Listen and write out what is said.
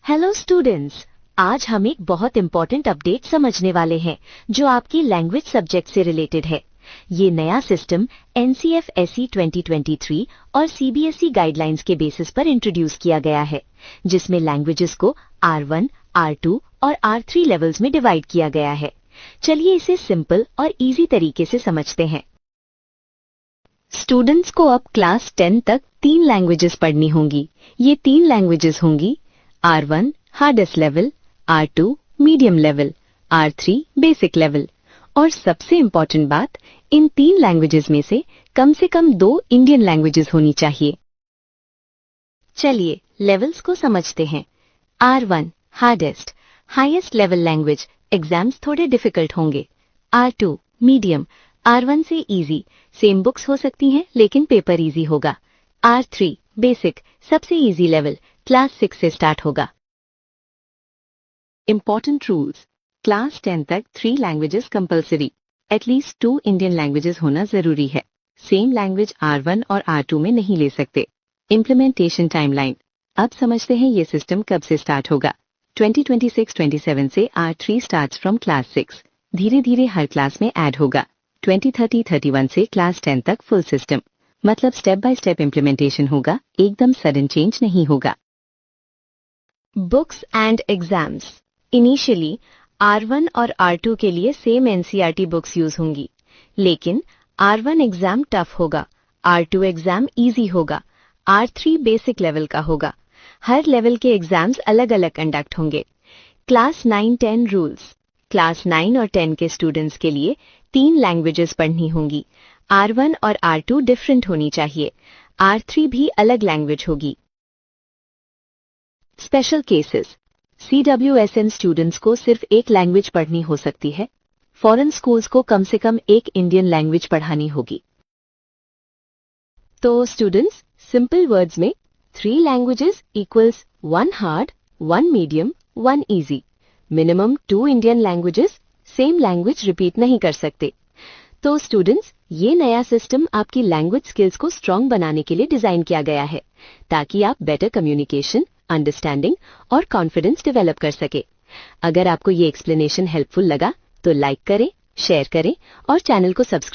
Hello students, आज हम एक बहुत इंपॉर्टेंट अपडेट समझने वाले हैं जो आपकी लैंग्वेज सब्जेक्ट से रिलेटेड है। ये नया सिस्टम NCF-SE 2023 और CBSE गाइडलाइंस के बेसिस पर इंट्रोड्यूस किया गया है, जिसमें लैंग्वेजेस को R1, R2 और R3 लेवल्स में डिवाइड किया गया है। चलिए इसे सिंपल और इजी तरीके से समझते हैं। स्टूडेंट्स को अब क्लास 10 तक 3 लैंग्वेजेस पढ़नी होंगी। ये 3 लैंग्वेजेस होंगी R1 hardest level, R2 medium level, R3 basic level. और सबसे इम्पोर्टेंट बात, इन 3 लैंग्वेजेस में से कम 2 इंडियन लैंग्वेजेस होनी चाहिए। चलिए लेवल्स को समझते हैं। R1 hardest, highest level language, exams थोड़े डिफिकल्ट होंगे। R2 मीडियम, R1 से इजी, सेम बुक्स हो सकती हैं लेकिन पेपर इजी होगा। R3 बेसिक, सबसे इजी लेवल, क्लास 6 से स्टार्ट होगा। Important rules. क्लास 10 तक 3 languages compulsory, at least 2 Indian languages होना जरूरी है। सेम लैंग्वेज R1 और R2 में नहीं ले सकते। Implementation timeline. अब समझते हैं ये सिस्टम कब से स्टार्ट होगा। 2026-27 से R3 स्टार्ट्स फ्रॉम क्लास 6, धीरे धीरे हर क्लास में ऐड होगा। 2030-31 से क्लास 10 तक फुल सिस्टम, मतलब स्टेप बाय स्टेप इम्प्लीमेंटेशन होगा, एकदम सडन चेंज नहीं होगा। Books and exams. Initially R1 और R2 के लिए सेम NCERT बुक्स यूज होंगी, लेकिन R1 एग्जाम टफ होगा, R2 एग्जाम इजी होगा, R3 बेसिक लेवल का होगा। हर लेवल के एग्जाम्स अलग अलग कंडक्ट होंगे। Class 9-10 rules. क्लास 9 और 10 के स्टूडेंट्स के लिए 3 लैंग्वेजेस पढ़नी होंगी। R1 और R2 डिफरेंट होनी चाहिए, R3 भी अलग लैंग्वेज होगी। Special cases. CWSN स्टूडेंट्स को सिर्फ एक लैंग्वेज पढ़नी हो सकती है। फॉरेन स्कूल्स को कम से कम एक इंडियन लैंग्वेज पढ़ानी होगी। तो स्टूडेंट्स, सिंपल वर्ड्स में 3 languages equals 1 hard, 1 medium, 1 easy. Minimum 2 Indian languages, same language repeat नहीं कर सकते। तो स्टूडेंट्स, ये नया सिस्टम आपकी लैंग्वेज स्किल्स को स्ट्रांग बनाने के लिए डिजाइन किया गया है, ताकि आप बेटर कम्युनिकेशन, अंडरस्टैंडिंग और कॉन्फिडेंस डेवलप कर सके। अगर आपको ये एक्सप्लेनेशन हेल्पफुल लगा तो लाइक करें, शेयर करें और चैनल को सब्सक्राइब